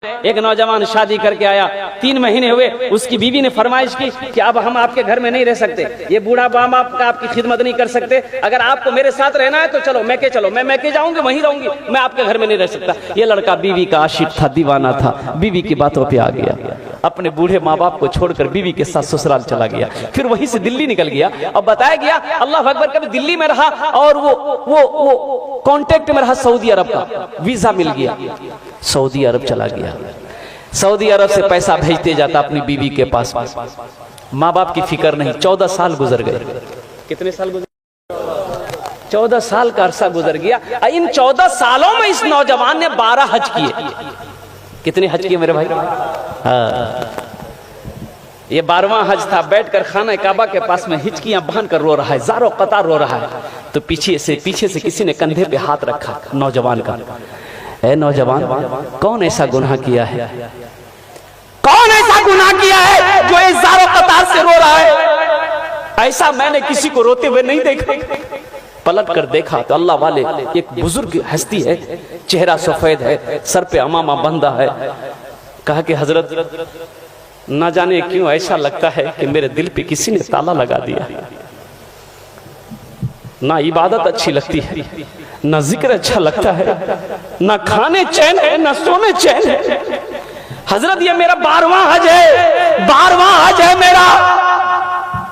एक नौजवान शादी करके आया, 3 महीने हुए, उसकी बीवी ने फरमाइश की कि अब हम आपके घर में नहीं रह सकते, ये बूढ़ा बाप आपका आपकी खिदमत नहीं कर सकते, अगर आपको मेरे साथ रहना है तो चलो मैके चलो, मैं मैके जाऊंगी, वहीं रहूंगी, मैं आपके घर में नहीं रह सकता। ये लड़का बीवी का आशिक था, दीवाना था, बीवी की बातों पे आ गया, अपने बूढ़े माँ बाप को छोड़कर बीवी के साथ ससुराल चला गया। फिर वहीं से दिल्ली निकल गया और बताया गया अल्लाह अकबर, कभी दिल्ली में रहा और वो कांटेक्ट में रहा सऊदी अरब का, वीजा मिल गया, सऊदी अरब चला गया। सऊदी अरब से पैसा भेजते जाता अपनी बीवी के पास, माँ बाप की फिक्र नहीं। 14 साल गुजर गए। कितने साल गुजर? 14 साल का अरसा गुजर गया। इन 14 सालों में इस नौजवान ने 12 हज किए। कितने हज किए मेरे भाई? ये 12वां हज था। बैठकर खाना काबा के पास में हिचकियां बांध कर रो रहा है, ज़ारो कतार रो रहा है। तो पीछे से किसी ने कंधे पे हाथ रखा नौजवान का। ए नौजवान, कौन ऐसा गुनाह किया है, कौन ऐसा गुनाह किया है जो इस ज़ारो कतार से रो रहा है? ऐसा मैंने किसी को रोते हुए नहीं देखा। पलट कर देखा तो अल्लाह वाले एक बुजुर्ग हस्ती है, चेहरा सफेद है, सर पे अमामा बंधा है। कहा कि हजरत, न जाने क्यों ऐसा लगता है कि मेरे दिल पे किसी ने ताला लगा दिया। ना इबादत अच्छी लगती है, ना जिक्र अच्छा लगता है, ना खाने चैन है, ना सोने चैन है। हजरत ये मेरा 12वां हज है, 12वां हज है मेरा,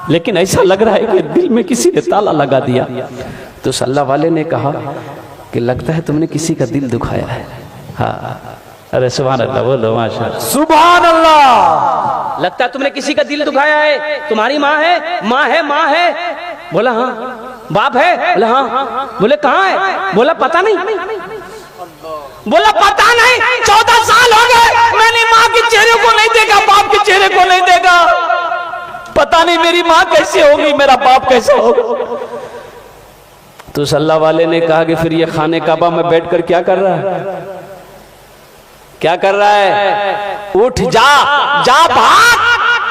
लेकिन ऐसा लग रहा है कि दिल में किसी ने ताला लगा दिया। तो अल्लाह वाले ने कहा कि लगता है तुमने किसी का दिल दुखाया है। हाँ, अरे सुभान अल्लाह, बोलो माशाअल्लाह, सुभान अल्लाह। लगता है तुमने किसी का दिल दुखाया है। तुम्हारी माँ है? माँ है, माँ है। बोला हाँ। बाप है? बोला हाँ। बोले कहाँ है? बोला पता नहीं। बोला पता नहीं, 14 साल हो गए मैंने माँ के चेहरे को नहीं देखा, बाप के चेहरे को नहीं देखा। पता नहीं मेरी माँ कैसे होगी, मेरा बाप कैसे होगा। तो अल्लाह वाले ने कहा कि फिर ये खाने काबा में बैठकर क्या कर रहा है? क्या कर रहा है? उठ जा, जा भाग,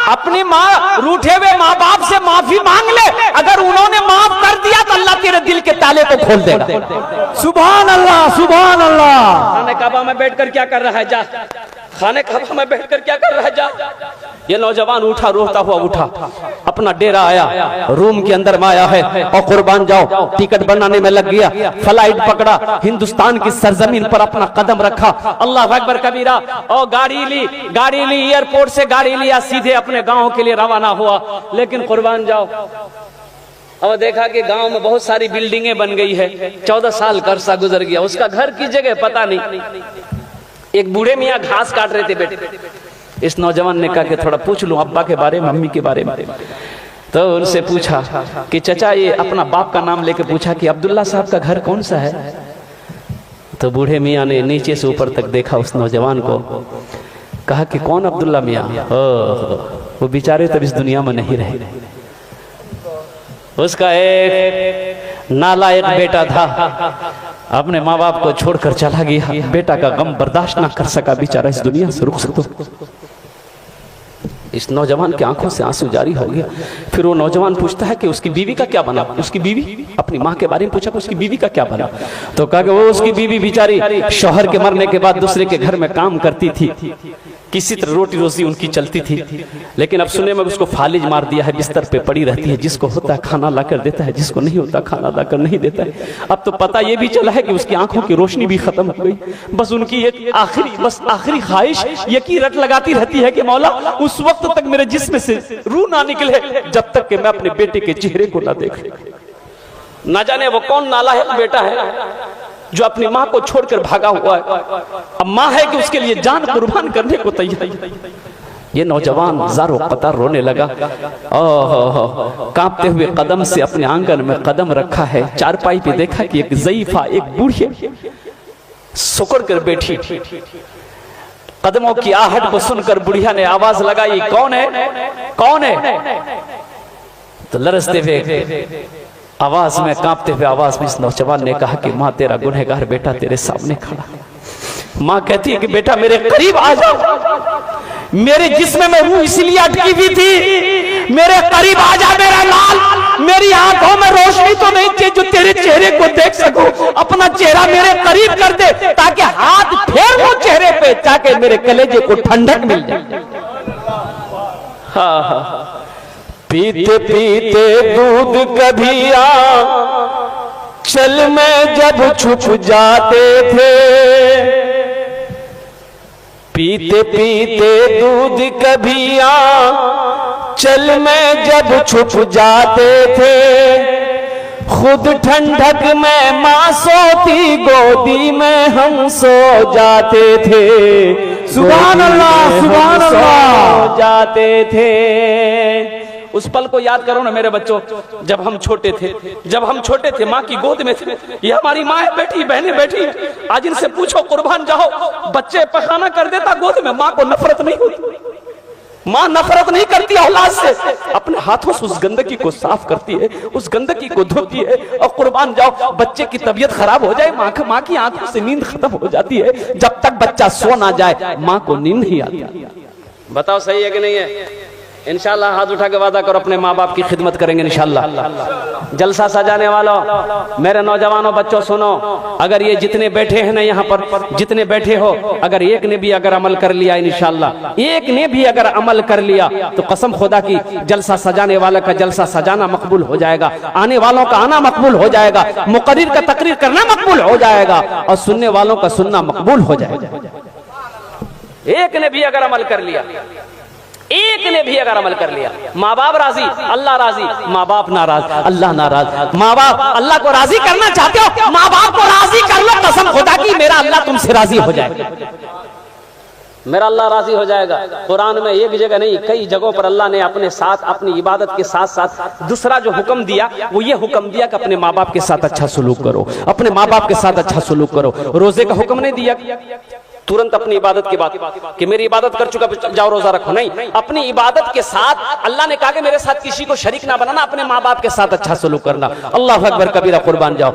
अपनी माँ रूठे हुए माँ बाप से माफी मांग ले। अगर उन्होंने माफ कर दिया तो अल्लाह तेरे दिल के ताले को खोल देगा। सुभान अल्लाह, सुभान अल्लाह। खाने काबा में बैठकर क्या कर रहा है? जा, खाने काबा में बैठकर क्या कर रहा है? जा। ये नौजवान उठा, रोता हुआ उठा, अपना डेरा आया, रूम के अंदर में आया है और कुर्बान जाओ टिकट बनाने में लग गया। फ्लाइट पकड़ा, हिंदुस्तान की सरजमीन पर अपना कदम रखा। अल्लाह अकबर कबीरा। और गाड़ी ली, एयरपोर्ट से गाड़ी लिया, सीधे अपने गांव के लिए रवाना हुआ। लेकिन कुर्बान जाओ, और देखा कि गांव में बहुत सारी बिल्डिंगें बन गई है। 14 साल का अरसा गुजर गया, उसका घर की जगह पता नहीं। एक बूढ़े मियाँ घास काट रहे थे बेटे। इस नौजवान ने कहा कि थोड़ा पूछ लूं अब्बा के बारे में, मम्मी के बारे में। तो उनसे पूछा कि चचा, ये अपना बाप का नाम लेके पूछा कि अब्दुल्ला साहब का घर कौन सा है? तो बूढ़े मियाँ ने नीचे से ऊपर तक देखा उस नौजवान को, कहा कि कौन अब्दुल्ला मियाँ? वो बेचारे तब इस दुनिया में नहीं रहे। उसका एक नालायक बेटा था, अपने माँ बाप को छोड़कर चला गया। बेटा का गम बर्दाश्त ना कर सका, बेचारा इस दुनिया से रुखसत हो। इस नौजवान की आंखों से आंसू जारी हो गया। फिर वो नौजवान पूछता है कि उसकी बीवी का क्या बना? उसकी बीवी, अपनी माँ के बारे में पूछा कि उसकी बीवी का क्या बना? तो कहा कि वो उसकी बीवी बेचारी शौहर के मरने के बाद दूसरे के घर में काम करती थी, किसी तरह रोटी रोजी उनकी चलती थी। लेकिन अब सुने में उसको फालिज मार दिया है, बिस्तर पे पड़ी रहती है। जिसको होता है खाना लाकर देता है, जिसको नहीं होता खाना लाकर नहीं देता है। अब तो पता ये भी चला है कि उसकी आंखों की रोशनी भी खत्म हो गई। बस उनकी एक आखिरी ख्वाहिश ये की रट लगाती रहती है कि मौला उस वक्त तक मेरे जिस्म से रूह ना निकले जब तक कि मैं अपने बेटे के चेहरे को ना देख। ना जाने वो कौन नालायक बेटा है जो अपनी माँ को छोड़कर भागा हुआ है। अब माँ है कि उसके लिए जान कुर्बान करने को तैयार। ये नौजवान ज़ारो कतार रोने लगा। कांपते हुए कदम से अपने आंगन में कदम रखा है। चारपाई पे देखा कि एक ज़ईफा, एक बूढ़ी सुकड़ कर बैठी। कदमों की आहट को सुनकर बुढ़िया ने आवाज लगाई, कौन है, कौन है? तो लरसते हुए आवाज में, कांपते हुए आवाज में इस नौजवान ने कहा कि माँ, तेरा गुनहगार बेटा तेरे सामने खड़ा। माँ कहती है कि बेटा मेरे करीब आ जाओ, मेरे जिस्म में रूह इसलिए अटकी हुई थी, मेरे करीब आ जा मेरा लाल। मेरी आंखों में रोशनी तो नहीं चाहिए जो तेरे चेहरे को देख सकूं, अपना चेहरा मेरे करीब कर दे ताकि हाथ फेर वो चेहरे पे, ताकि मेरे कलेजे को ठंडक मिल जाए। हाँ, पीते पीते दूध कभी चल में जब छुप जाते थे, पीते पीते दूध कभी चल में जब छुप जाते थे, खुद ठंडक में माँ सोती गोदी में हम सो जाते थे। सुभान अल्लाह, सुभान अल्लाह। सो जाते थे। उस पल को याद करो ना मेरे बच्चों, जब हम छोटे थे, जब हम छोटे थे माँ की गोद में थे। ये हमारी माँ बैठी, बहनें बैठी, आज इनसे पूछो कुर्बान जाओ, बच्चे पखाना कर देता गोद में, माँ को नफरत नहीं होती, माँ नफरत नहीं करती औलाद से, अपने हाथों से उस गंदगी को साफ करती है, उस गंदगी को धोती है। और कुर्बान जाओ, बच्चे की तबीयत खराब हो जाए, माँ की आंखों से नींद खत्म हो जाती है, जब तक बच्चा सो ना जाए माँ को नींद नहीं आती। बताओ सही है कि नहीं है? इंशाल्लाह हाथ उठा के वादा करो अपने माँ बाप की खिदमत करेंगे इंशाल्लाह। जलसा सजाने वालों, मेरे नौजवानों, बच्चों सुनो, अगर ये जितने बैठे हैं ना यहाँ पर, जितने बैठे हो, अगर एक ने भी अगर अमल कर लिया इंशाल्लाह, एक ने भी अगर अमल कर लिया तो कसम खुदा की जलसा सजाने वाले का जलसा सजाना मकबूल हो जाएगा, आने वालों का आना मकबूल हो जाएगा, मुकर्रिर का तकरीर करना मकबूल हो जाएगा और सुनने वालों का सुनना मकबूल हो जाएगा। एक ने भी अगर अमल कर लिया, एक ने भी अगर अमल कर लिया, माँ बाप राजी, अल्लाह राजी, माँ बाप नाराज, अल्लाह नाराज। माँ बाप अल्लाह को राजी करना चाहते हो, माँ बाप को राजी कर लो, कसम खुदा की मेरा अल्लाह तुमसे राजी हो जाएगा, मेरा अल्लाह राजी हो जाएगा। कुरान में एक जगह नहीं, कई जगहों पर अल्लाह ने अपने साथ, अपनी इबादत के साथ साथ दूसरा जो हुक्म दिया वो ये हुक्म दिया कि अपने माँ बाप के साथ अच्छा सलूक करो, अपने माँ बाप के साथ अच्छा सलूक करो। रोजे का हुक्म नहीं दिया तुरंत अपनी इबादत के बाद कि मेरी इबादत कर चुका जाओ रोजा रखो, नहीं, अपनी इबादत के साथ अल्लाह ने कहा कि मेरे साथ किसी को शरीक ना बनाना, अपने माँ बाप के साथ अच्छा सलूक करना। अल्लाह अकबर कबीरा, कुर्बान जाओ।